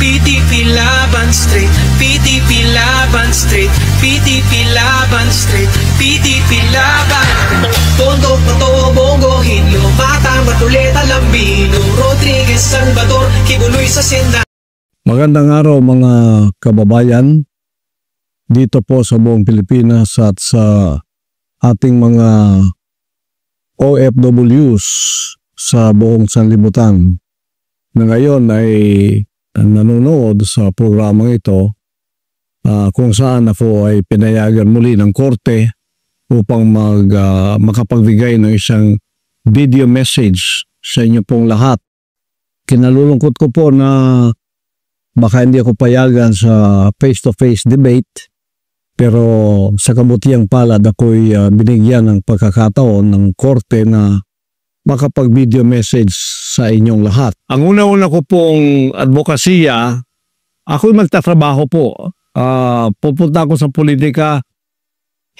PDP Laban Street, PDP Laban Street, PDP Laban Street, PDP Laban. Tondo, Pato, Bongo, Hinlo, Mata, Matuleta, Lambino, Rodriguez, Salvador, Kibuloy sa Senda. Magandang araw mga kababayan dito po sa buong Pilipinas at sa ating mga OFWs sa buong sanlibutan na ngayon ay nanonood sa programang ito kung saan na po ay pinayagan muli ng korte upang makapagbigay ng isang video message sa inyo pong lahat. Kinalulungkot ko po na baka hindi ako payagan sa face-to-face debate, pero sa kabutiang palad ako'y binigyan ng pagkakataon ng korte na makapag-video message sa inyong lahat. Ang una-una ko pong advokasya, ako'y magtatrabaho po. Pupunta ako sa politika,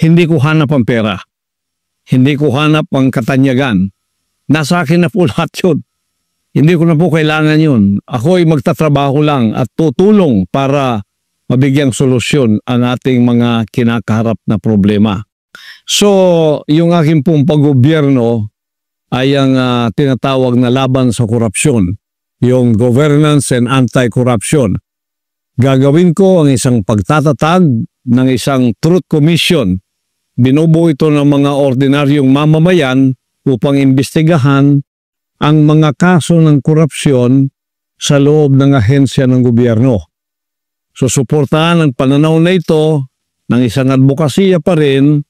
hindi ko hanap ang pera. Hindi ko hanap ang katanyagan. Nasa akin na po lahat yun. Hindi ko na po kailangan yun. Ako'y magtatrabaho lang at tutulong para mabigyang solusyon ang ating mga kinakaharap na problema. So, yung aking pong paggobyerno ay ang tinatawag na laban sa korupsyon, yung governance and anti-corruption. Gagawin ko ang isang pagtatatag ng isang truth commission. Binubuo ito ng mga ordinaryong mamamayan upang imbestigahan ang mga kaso ng korupsyon sa loob ng ahensya ng gobyerno. Susuportahan ang pananaw na ito ng isang advokasya pa rin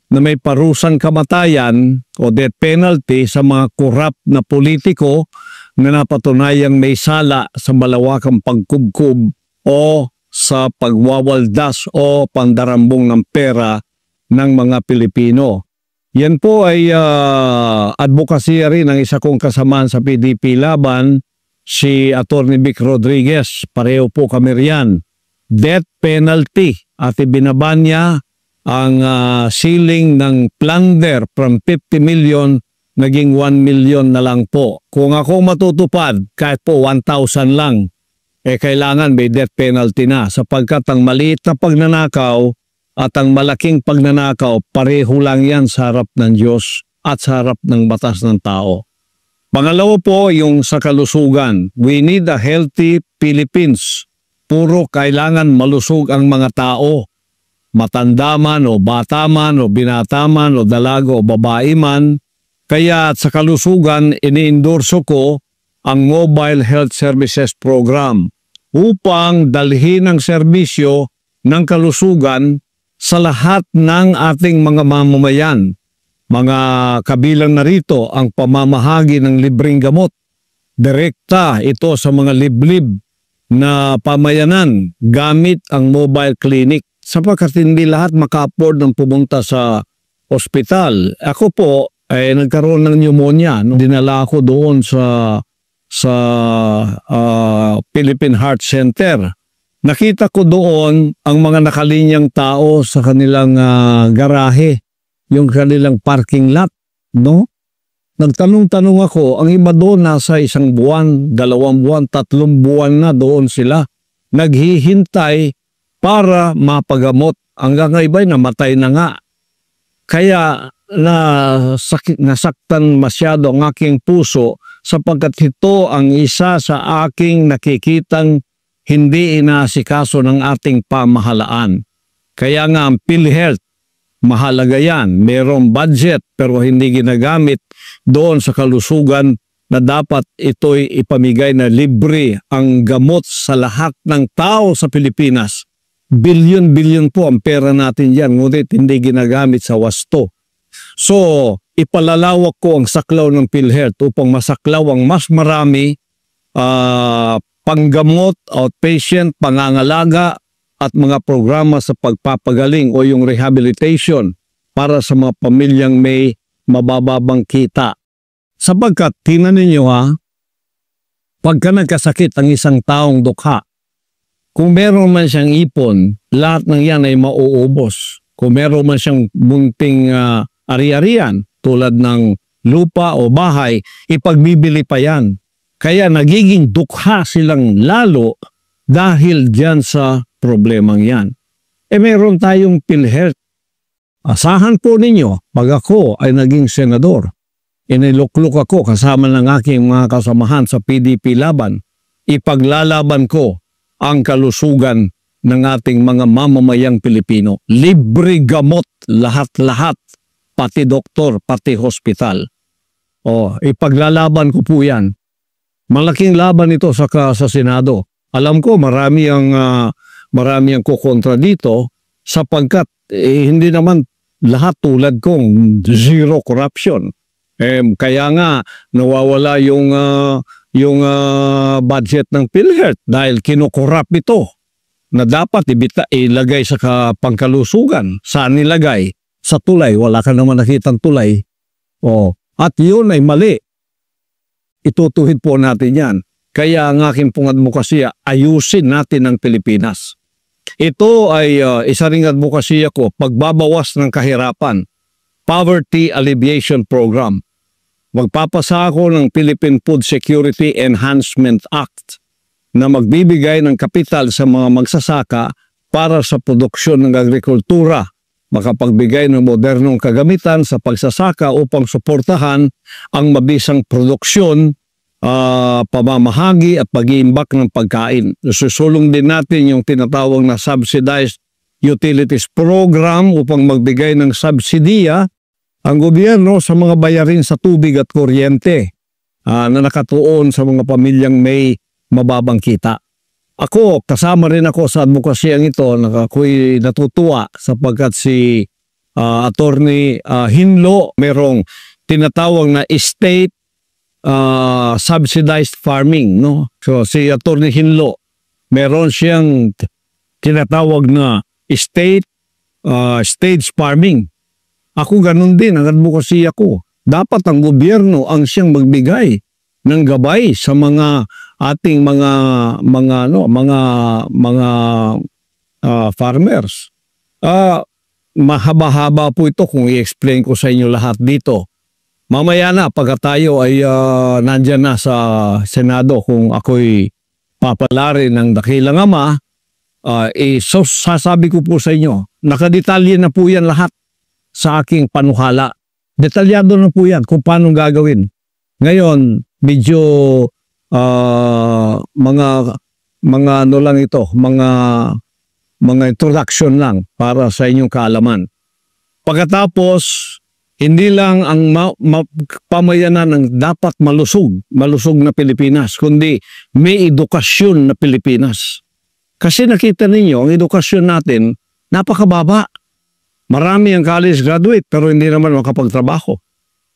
na may parusang kamatayan o death penalty sa mga korap na politiko na napatunayang may sala sa malawakang pagkubkub o sa pagwawaldas o pandarambong ng pera ng mga Pilipino. Yan po ay advokasya rin ng isa kong kasamaan sa PDP Laban, si Atty. Vic Rodriguez. Pareho po kami riyan. Death penalty at ibinaban niya ang ceiling ng plunder from 50 million naging 1 million na lang po. Kung ako matutupad, kahit po 1,000 lang, kailangan may death penalty na sapagkat ang maliit na pagnanakaw at ang malaking pagnanakaw, pareho lang yan sa harap ng Diyos at sa harap ng batas ng tao. Pangalawa po, yung sa kalusugan. We need a healthy Philippines. Puro kailangan malusog ang mga tao. Matanda man o bata man o binata man o dalaga o babae man. Kaya sa kalusugan, ini-endorso ko ang Mobile Health Services Program upang dalhin ang serbisyo ng kalusugan sa lahat ng ating mga mamamayan. Mga kabilang na rito ang pamamahagi ng libreng gamot. Direkta ito sa mga liblib na pamayanan gamit ang mobile clinic sapagkat hindi lahat maka-afford ng pumunta sa ospital. Ako po ay nagkaroon ng pneumonia. Dinala ako doon sa Philippine Heart Center. Nakita ko doon ang mga nakalinyang tao sa kanilang garahe, yung kanilang parking lot, no? Nagtanong-tanong ako, ang iba doon nasa 1 buwan, 2 buwan, 3 buwan na doon sila. Naghihintay para mapagamot. Hanggang iba'y namatay na nga. Kaya nasaktan masyado ang aking puso sapagkat ito ang isa sa aking nakikitang hindi inaasikaso ng ating pamahalaan. Kaya nga ang PhilHealth, mahalaga yan. Mayroong budget pero hindi ginagamit doon sa kalusugan na dapat ito'y ipamigay na libre ang gamot sa lahat ng tao sa Pilipinas. Bilyon-bilyon po ang pera natin yan, ngunit hindi ginagamit sa wasto. So, ipalalawak ko ang saklaw ng PhilHealth upang masaklaw ang mas marami panggamot, outpatient, pangangalaga at mga programa sa pagpapagaling o yung rehabilitation para sa mga pamilyang may mabababang kita. Sapagkat, tingnan ninyo pagka nagkasakit ang isang taong dukha, kung meron man siyang ipon, lahat ng yan ay mauubos. Kung meron man siyang munting ari-arian tulad ng lupa o bahay, ipagbibili pa yan. Kaya nagiging dukha silang lalo dahil dyan sa problemang yan. Meron tayong PhilHealth. Asahan po ninyo, pag ako ay naging senador, inilukluk ako kasama ng aking mga kasamahan sa PDP Laban, ipaglalaban ko ang kalusugan ng ating mga mamamayang Pilipino. Libre gamot, lahat-lahat, pati doktor, pati hospital. Ipaglalaban ko po yan. Malaking laban ito sa Senado. Alam ko marami ang kukontra dito sapagkat hindi naman lahat tulad kong zero corruption. Kaya nga nawawala yung budget ng PhilHealth dahil kinukorap ito na dapat ilagay sa pangkalusugan. Saan nilagay? Sa tulay. Wala ka naman nakitang tulay. At yun ay mali. Itutuhid po natin yan. Kaya ang aking pong advokasya, ayusin natin ang Pilipinas. Ito ay isa ring advokasya ko, pagbabawas ng kahirapan. Poverty Alleviation Program. Magpapasa ako ng Philippine Food Security Enhancement Act na magbibigay ng kapital sa mga magsasaka para sa produksyon ng agrikultura, makapagbigay ng modernong kagamitan sa pagsasaka upang suportahan ang mabisang produksyon, pamamahagi at pag-iimbak ng pagkain. Susulong din natin yung tinatawag na Subsidized Utilities Program upang magbigay ng subsidiya ang gobyerno sa mga bayarin sa tubig at kuryente na nakatuon sa mga pamilyang may mababang kita. Ako, kasama rin ako sa advokasyang ito, ako'y natutuwa sapagkat si Attorney Hinlo merong tinatawag na state subsidized farming, no? So si Attorney Hinlo meron siyang tinatawag na state stage farming. Ako ganun din ang advokasya ko. Dapat ang gobyerno ang siyang magbigay ng gabay sa mga ating mga farmers. Mahaba-haba po ito kung i-explain ko sa inyo lahat dito. Mamaya na pagka tayo ay nandyan na sa Senado, kung ako'y papalari ng dakilang ama, so sasabi ko po sa inyo, nakadetalye na po yan lahat sa aking panuhala. Detalyado na po yan kung paano gagawin. Ngayon, medyo mga ano lang ito, mga introduction lang para sa inyong kaalaman. Pagkatapos, hindi lang ang pamayanan ng dapat malusog na Pilipinas, kundi may edukasyon na Pilipinas. Kasi nakita ninyo, ang edukasyon natin, napakababa. Marami ang college graduate pero hindi naman makapagtrabaho.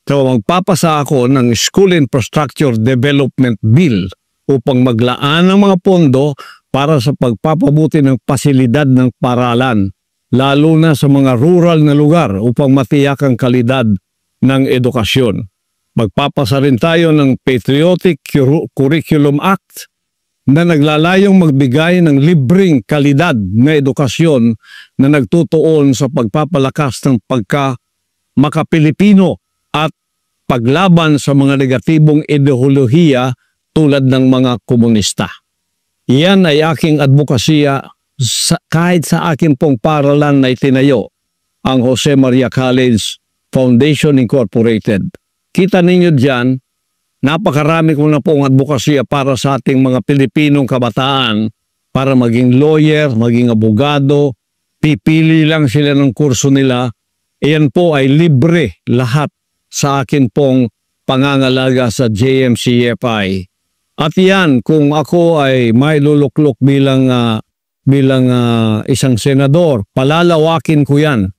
So magpapasa ako ng School Infrastructure Development Bill upang maglaan ng mga pondo para sa pagpapabuti ng pasilidad ng paralan, lalo na sa mga rural na lugar upang matiyak ang kalidad ng edukasyon. Magpapasa rin tayo ng Patriotic Curriculum Act na naglalayong magbigay ng libreng kalidad na edukasyon na nagtutuon sa pagpapalakas ng pagka-makapilipino at paglaban sa mga negatibong ideolohiya tulad ng mga komunista. Iyan ay aking advokasya kahit sa aking pong paralan na itinayo, ang Jose Maria College Foundation Incorporated. Kita ninyo dyan, napakarami ko na pong advokasya para sa ating mga Pilipinong kabataan para maging lawyer, maging abogado, pipili lang sila ng kurso nila. Iyan po ay libre lahat sa akin pong pangangalaga sa JMCFI. At yan, kung ako ay may luluklok bilang isang senador, palalawakin ko yan.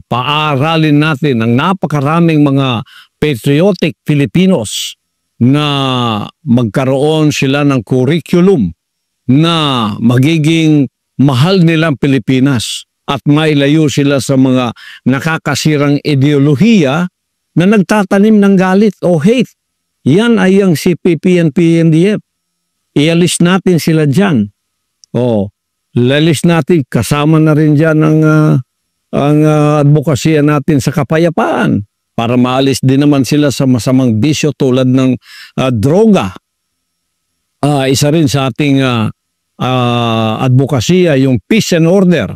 Paaralin natin ang napakaraming mga patriotic Filipinos na magkaroon sila ng curriculum na magiging mahal nilang Pilipinas at mailayo sila sa mga nakakasirang ideolohiya na nagtatanim ng galit o hate. Yan ay ang CPP and PNDF. Ialis natin sila dyan. Lalis natin, kasama na rin dyan ang advokasya natin sa kapayapaan para maalis din naman sila sa masamang bisyo tulad ng droga. Isa rin sa ating advokasya, yung peace and order.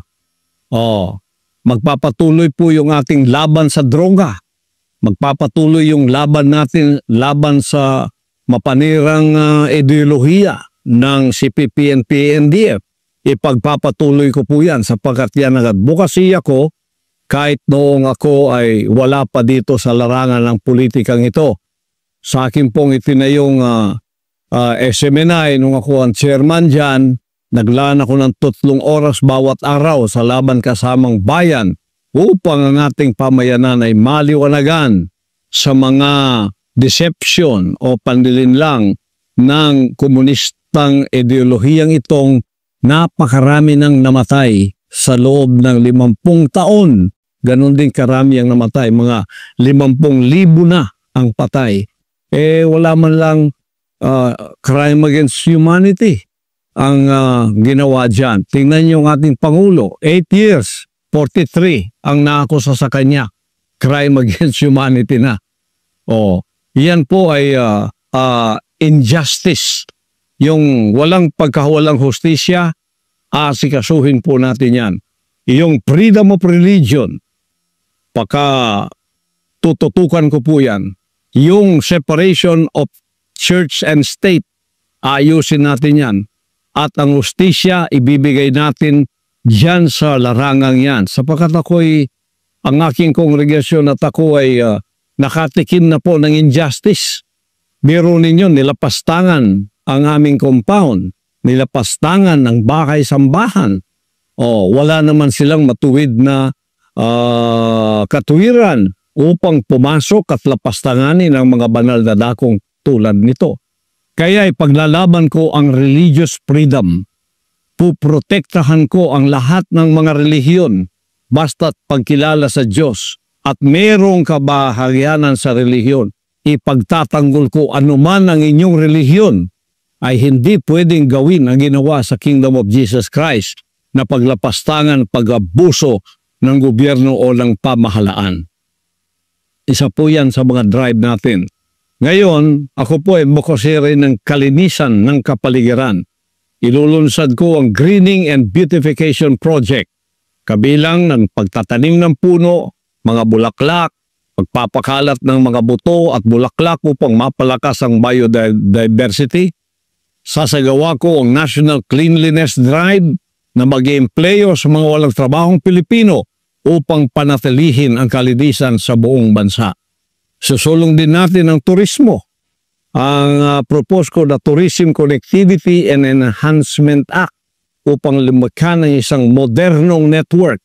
Magpapatuloy po yung ating laban sa droga. Magpapatuloy yung laban natin, laban sa mapanirang ideolohiya ng CPP and PNDF. Ipagpapatuloy ko po yan sapagkat yan ang advokasya ko kahit noong ako ay wala pa dito sa larangan ng politikang ito. Sa akin pong itinayong SMNI nung ako ang chairman dyan, naglaan ako ng 3 oras bawat araw sa laban kasamang bayan upang ang ating pamayanan ay maliwanagan sa mga deception o panlilinlang ng komunistang ideolohiyang itong napakarami ng namatay sa loob ng 50 taon. Ganon din karami ang namatay, mga 50,000 na ang patay. Wala man lang crime against humanity ang ginawa dyan. Tingnan niyo ang ating Pangulo, 8 years, 43 ang naakusa sa kanya. Crime against humanity na. Yan po ay injustice. Yung walang pagkawalang hustisya, asikasuhin po natin yan. Yung freedom of religion, tututukan ko po yan. Yung separation of church and state, ayusin natin yan. At ang hustisya, ibibigay natin dyan sa larangang yan. Sapagkat ang aking kongregasyon at ako ay nakatikim na po ng injustice. Biro ninyo, nilapastangan ang aming compound, nilapastangan ng bahay-sambahan. Wala naman silang matuwid na katuwiran upang pumasok at lapastanganin ang mga banal na dakong tulad nito. Kaya ipaglalaban ko ang religious freedom. Puprotektahan ko ang lahat ng mga relihiyon basta't pagkilala sa Diyos at merong kabahagyanan sa relihiyon. Ipagtatanggol ko anuman ang inyong relihiyon ay hindi pwedeng gawin ang ginawa sa Kingdom of Jesus Christ na paglapastangan, pag-abuso ng gobyerno o ng pamahalaan. Isa po yan sa mga drive natin. Ngayon, ako po ay bukosere ng kalinisan ng kapaligiran. Ilulunsad ko ang Greening and Beautification Project, kabilang ng pagtatanim ng puno, mga bulaklak, pagpapakalat ng mga buto at bulaklak upang mapalakas ang biodiversity. Sasagawa ko ang National Cleanliness Drive na mag-i-empleyo sa mga walang trabahong Pilipino upang panatilihin ang kalinisan sa buong bansa. Susulong din natin ang turismo. Ang propose ko na Tourism Connectivity and Enhancement Act upang lumikha ng isang modernong network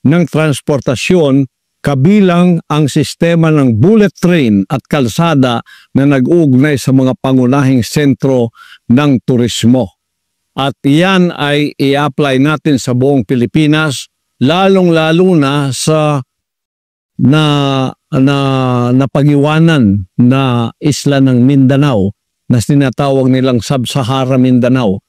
ng transportasyon kabilang ang sistema ng bullet train at kalsada na nag-uugnay sa mga pangunahing sentro ng turismo. At iyan ay i-apply natin sa buong Pilipinas, lalong-lalo na sa napagiwanan na isla ng Mindanao na sinatawag nilang Sub-Sahara Mindanao.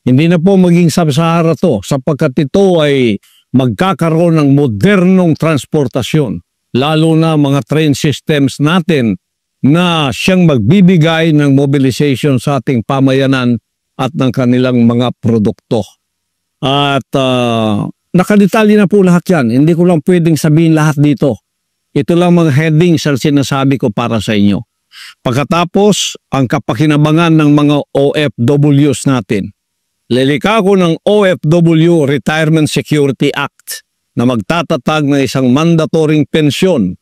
Hindi na po maging Sub-Sahara to sapagkat ito ay magkakaroon ng modernong transportasyon, lalo na mga train systems natin na siyang magbibigay ng mobilization sa ating pamayanan at ng kanilang mga produkto. At nakadetalye na po lahat yan. Hindi ko lang pwedeng sabihin lahat dito. Ito lang mga headings ang sinasabi ko para sa inyo. Pagkatapos, ang kapakinabangan ng mga OFWs natin. Lilikha ko ng OFW Retirement Security Act na magtatatag ng isang mandatoring pensyon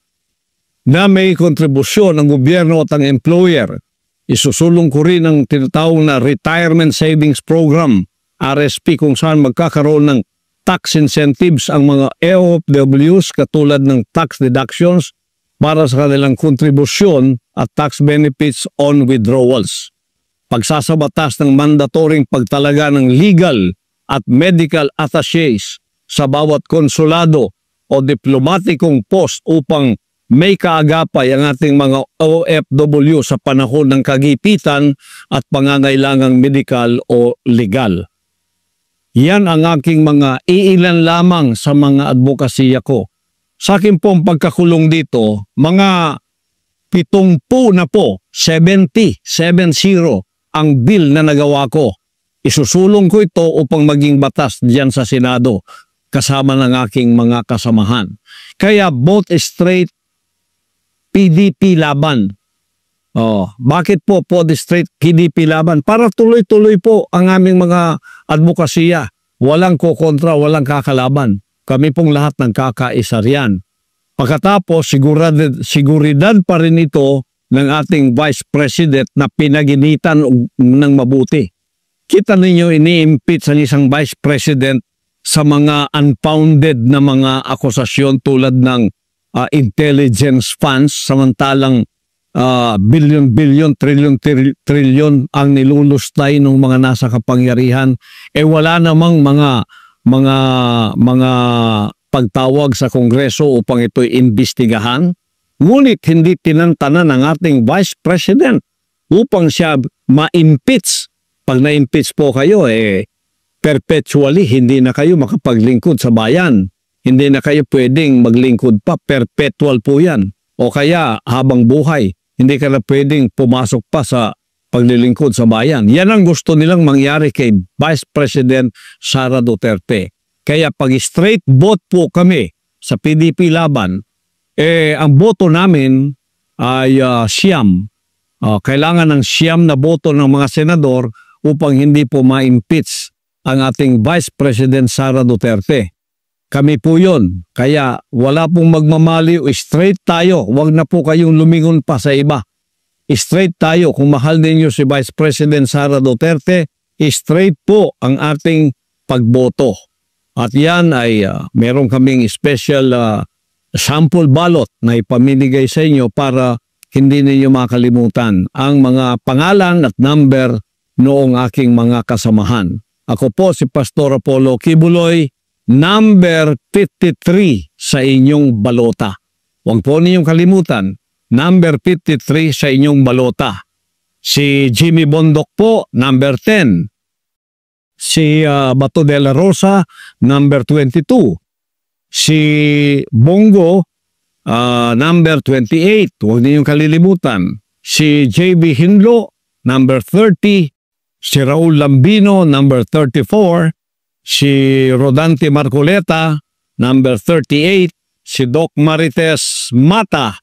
na may kontribusyon ng gobyerno at ang employer. Isusulong ko rin ang tinatawag na Retirement Savings Program, RSP, kung saan magkakaroon ng tax incentives ang mga OFWs katulad ng tax deductions para sa kanilang kontribusyon at tax benefits on withdrawals. Pagsasabatas ng mandatoring pagtalaga ng legal at medical attachés sa bawat konsulado o diplomatikong post upang may kaagapay ang ating mga OFW sa panahon ng kagipitan at pangangailangang medical o legal. Yan ang aking mga iilan lamang sa mga advokasya ko. Sa akin pong pagkakulong dito, mga 70 ang bill na nagawa ko. isusulong ko ito upang maging batas diyan sa Senado kasama ng aking mga kasamahan. Kaya both straight PDP laban. Bakit po straight PDP laban? Para tuloy-tuloy po ang aming mga advokasya. Walang kokontra, walang kakalaban. Kami pong lahat ng kakaisa riyan. Pagkatapos, siguridad pa rin ito ng ating Vice President na pinaginitan ng mabuti. Kita ninyo, ini-impeach ang isang Vice President sa mga unfounded na mga akusasyon tulad ng intelligence funds, samantalang billion, trillion ang nilulustay ng mga nasa kapangyarihan. Wala namang mga pagtawag sa Kongreso upang ito'y imbestigahan. Ngunit hindi tinantanan ng ating Vice President upang siya ma-impeach. Pag na-impeach po kayo, perpetually hindi na kayo makapaglingkod sa bayan. Hindi na kayo pwedeng maglingkod pa. Perpetual po yan. O kaya habang buhay, hindi ka na pwedeng pumasok pa sa paglilingkod sa bayan. Yan ang gusto nilang mangyari kay Vice President Sara Duterte. Kaya pag straight vote po kami sa PDP laban, ang boto namin ay siyam. Kailangan ng siyam na boto ng mga senador upang hindi po ma-impeach ang ating Vice President Sara Duterte. Kami po yun. Kaya wala pong magmamaliw. Straight tayo. Huwag na po kayong lumingon pa sa iba. Straight tayo. Kung mahal ninyo si Vice President Sara Duterte, straight po ang ating pagboto. At yan ay meron kaming special sample ballot na ipamimigay sa inyo para hindi ninyo makalimutan ang mga pangalan at number noong aking mga kasamahan. Ako po si Pastor Apollo Kibuloy, number 53 sa inyong balota. Huwag po ninyong kalimutan, number 53 sa inyong balota. Si Jimmy Bondok po, number 10. Si Bato de la Rosa, number 22. Si Bongo, number 28. Huwag ninyong kalilimutan. Si JB Hinlo, number 30. Si Raul Lambino, number 34. Si Rodante Marcoleta, number 38. Si Doc Marites Mata,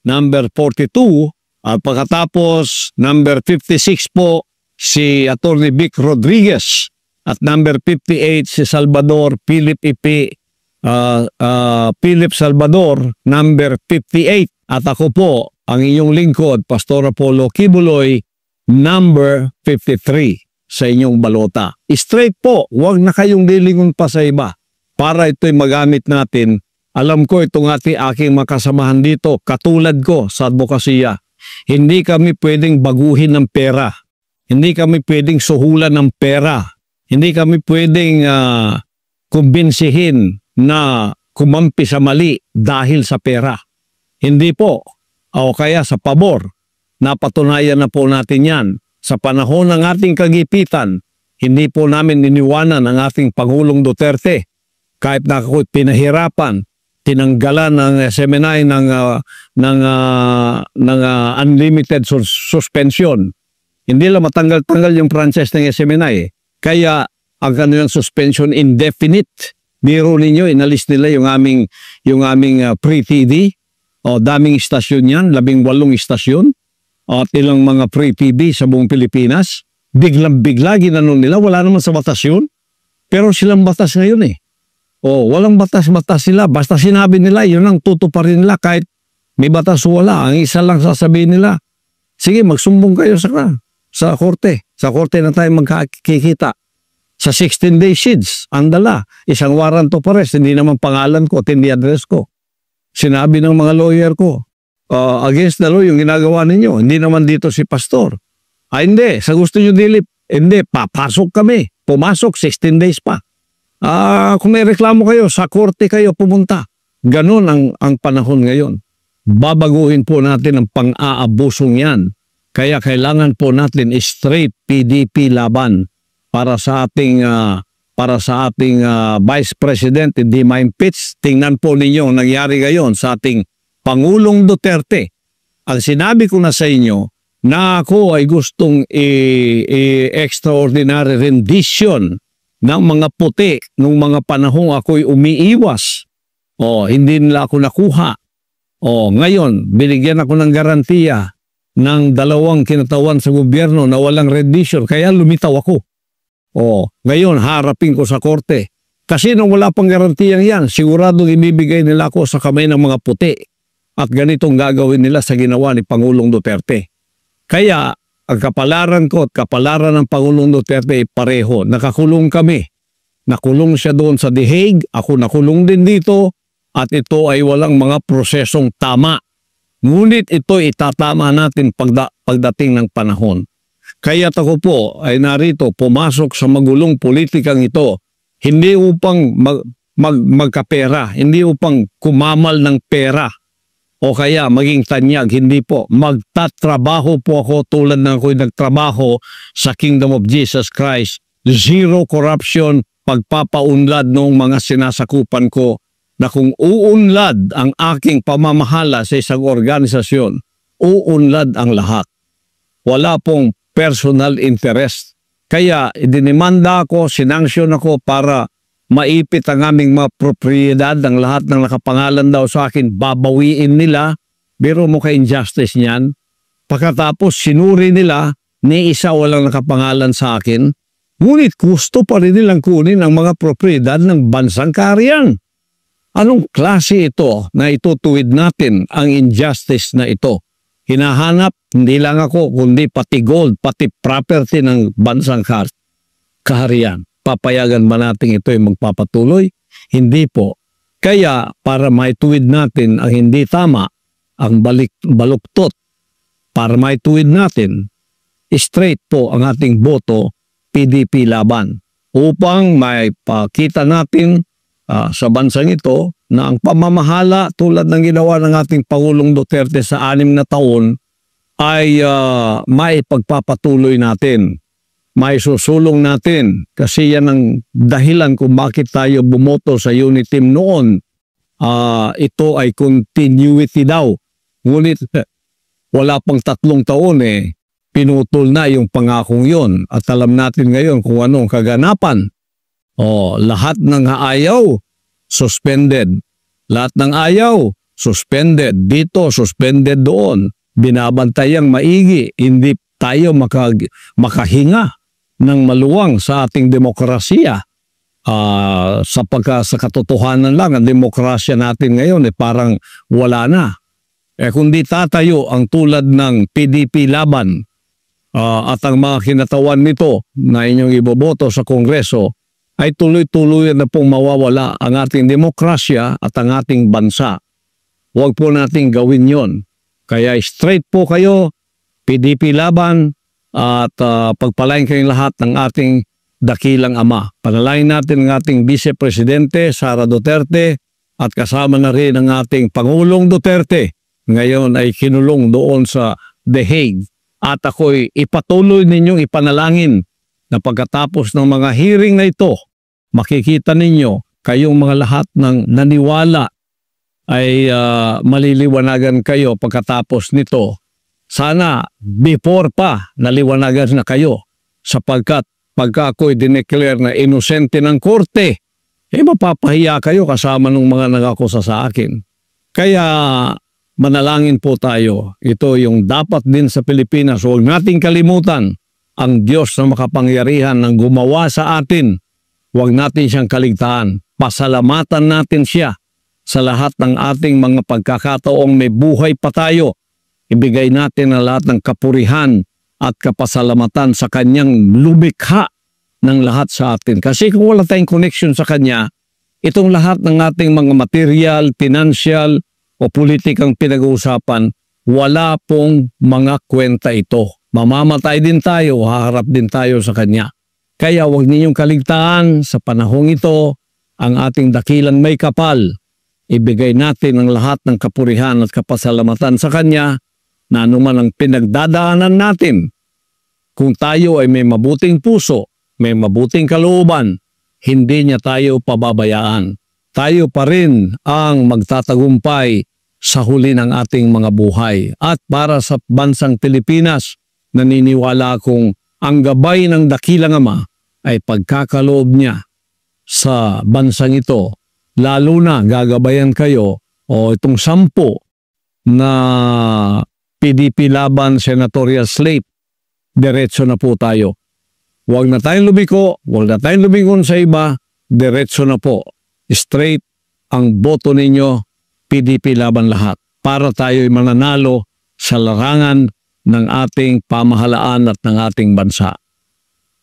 number 42. At pagkatapos, number 56 po, si Atty. Vic Rodriguez. At number 58, si Salvador Philip Salvador, number 58. At ako po, ang inyong lingkod, Pastor Apollo Kibuloy, number 53 sa inyong balota. Straight po, huwag na kayong lilingon pa sa iba para ito'y magamit natin. Alam ko itong aking makasamahan dito, katulad ko sa advokasya. Hindi kami pwedeng baguhin ng pera. Hindi kami pwedeng suhulan ng pera. Hindi kami pwedeng kumbinsihin na kumampi sa mali dahil sa pera. Hindi po. O kaya sa pabor. Napatunayan na po natin yan. Sa panahon ng ating kagipitan, hindi po namin iniwanan ang ating Pangulong Duterte. Kahit na ako'y pinahirapan, tinanggalan ng SMNI ng unlimited suspension. Hindi lang matanggal-tanggal yung franchise ng SMNI. Kaya ang kanilang suspension indefinite. Biro ninyo, inalis nila yung aming pre-TV. O daming istasyon yan, 18 istasyon. At ilang mga pre-TV sa buong Pilipinas. Biglang-bigla ginanon nila, wala naman sa batas yun. Pero silang batas ngayon eh. Walang batas-batas sila. Basta sinabi nila, yun ang tutuparin nila kahit may batas wala. Ang isa lang sasabihin nila, sige, magsumbong kayo sa korte. Sa korte na tayo magkikita. Sa 16-day SIDS, ang dala. Isang warrant of arrest, hindi naman pangalan ko at hindi address ko. Sinabi ng mga lawyer ko, against the law yung ginagawa ninyo. Hindi naman dito si pastor. Hindi. Sa gusto nyo dilip, hindi. Papasok kami. Pumasok, 16 days pa. Kung may reklamo kayo, sa korte kayo pumunta. Ganon ang panahon ngayon. Babaguhin po natin ang pang-aabusong yan. Kaya kailangan po natin straight PDP laban para sa ating Vice President, hindi ma-impeach. Tingnan po ninyo ang nangyari ngayon sa ating Pangulong Duterte. Ang sinabi ko na sa inyo, na ako ay gustong extraordinary rendition ng mga puti nung mga panahong ako'y umiiwas. Hindi nila ako nakuha. Ngayon, binigyan ako ng garantiya ng 2 kinatawan sa gobyerno na walang rendition, kaya lumitaw ako. Ngayon, harapin ko sa korte. Kasi nung wala pang garantiyang yan, siguradong ibibigay nila ako sa kamay ng mga puti. At ganitong gagawin nila sa ginawa ni Pangulong Duterte. Kaya, ang kapalaran ko at kapalaran ng Pangulong Duterte ay pareho. Nakakulong kami. Nakulong siya doon sa The Hague. Ako nakulong din dito. At ito ay walang mga prosesong tama. Ngunit ito itatama natin pagdating ng panahon. Kaya ako po ay narito pumasok sa magulong politikang ito. Hindi upang magkapera. Hindi upang kumamal ng pera. O kaya maging tanyag, hindi po. Magtatrabaho po ako tulad ng ako'y nagtrabaho sa Kingdom of Jesus Christ. Zero corruption, pagpapaunlad ng mga sinasakupan ko na kung uunlad ang aking pamamahala sa isang organisasyon, uunlad ang lahat. Wala pong personal interest. Kaya idinimanda ako, sinanksyon ako para maipit ang aming mga propriedad, ang lahat ng nakapangalan daw sa akin, babawiin nila. Biro mo ka-injustice niyan. Pagkatapos sinuri nila, ni isa walang nakapangalan sa akin. Ngunit gusto pa rin nilang kunin ang mga propriedad ng bansang kaharian. Anong klase ito na itutuwid natin ang injustice na ito? Hinahanap, hindi lang ako, kundi pati gold, pati property ng bansang kaharian. Papayagan ba natin ito ay magpapatuloy? Hindi po. Kaya para maituwid natin ang hindi tama, ang baluktot, para maituwid natin, straight po ang ating boto, PDP laban. Upang may pakita natin sa bansang ito na ang pamamahala tulad ng ginawa ng ating Pangulong Duterte sa 6 na taon ay may pagpapatuloy natin. May susulong natin kasi yan ang dahilan kung bakit tayo bumoto sa unit team noon. Ito ay continuity daw. Ngunit wala pang 3 taon pinutol na yung pangakong yon. At alam natin ngayon kung anong kaganapan. Lahat ng ayaw, suspended. Lahat ng ayaw, suspended. Dito, suspended doon. Binabantayang maigi. Hindi tayo makahinga ng maluwang sa ating demokrasya. Sa katotohanan lang, ang demokrasya natin ngayon parang wala na. Kung di tatayo ang tulad ng PDP laban at ang mga kinatawan nito na inyong iboboto sa Kongreso, ay tuloy-tuloy na pong mawawala ang ating demokrasya at ang ating bansa. Huwag po nating gawin yon. Kaya straight po kayo, PDP laban, at pagpalain kayong lahat ng ating dakilang ama. Panalain natin ang ating Vice Presidente, Sara Duterte, at kasama na rin ang ating Pangulong Duterte. Ngayon ay kinulong doon sa The Hague. At ako'y ipatuloy ninyong ipanalangin na pagkatapos ng mga hearing na ito, makikita ninyo kayong mga lahat ng naniwala ay maliliwanagan kayo pagkatapos nito. Sana before pa naliwanagan na kayo sapagkat pagka ako'y dineclare na inosente ng korte, mapapahiya kayo kasama ng mga nagakusa sa akin. Kaya manalangin po tayo. Ito yung dapat din sa Pilipinas. Huwag nating kalimutan ang Diyos na makapangyarihan ng gumawa sa atin. Huwag natin siyang kaligtaan. Pasalamatan natin siya sa lahat ng ating mga pagkakataong may buhay pa tayo. Ibigay natin ang lahat ng kapurihan at kapasalamatan sa kanyang lumikha ng lahat sa atin. Kasi kung wala tayong connection sa kanya, itong lahat ng ating mga material, financial o politikang pinag-uusapan, wala pong mga kwenta ito. Mamamatay din tayo, haharap din tayo sa kanya. Kaya huwag ninyong kaligtaan sa panahong ito ang ating dakilang may kapal. Ibigay natin ang lahat ng kapurihan at kapasalamatan sa kanya na anuman ang pinagdadaanan natin. Kung tayo ay may mabuting puso, may mabuting kalooban, hindi niya tayo pababayaan. Tayo pa rin ang magtatagumpay sa huli ng ating mga buhay. At para sa bansang Pilipinas, naniniwala akong ang gabay ng dakilang Ama ay pagkakaloob niya sa bansang ito. Lalo na gagabayan kayo o itong 10 na PDP laban senatorial slate. Diretso na po tayo. Huwag na tayong lumiko, huwag na tayong lumingon sa iba, diretso na po. Straight ang boto ninyo, PDP laban lahat. Para tayo'y mananalo sa larangan ng ating pamahalaan at ng ating bansa.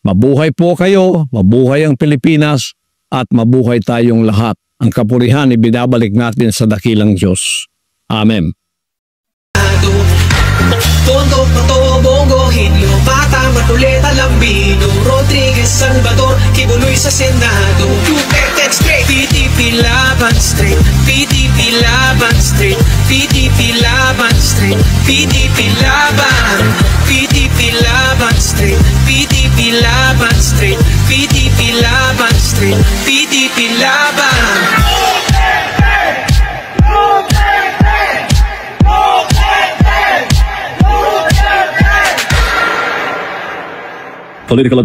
Mabuhay po kayo, mabuhay ang Pilipinas, at mabuhay tayong lahat. Ang kapurihan ibinabalik natin sa dakilang Diyos. Amen. Tondo, Pato, Bongo, Hinlo, Bata, Matuleta, Lambino, Rodriguez, Salvador, Kibuloy sa Senado. United Straight, PDP laban straight, PDP laban straight, PDP laban straight, PDP laban, PDP laban straight, PDP laban straight, PDP laban straight, PDP laban. Political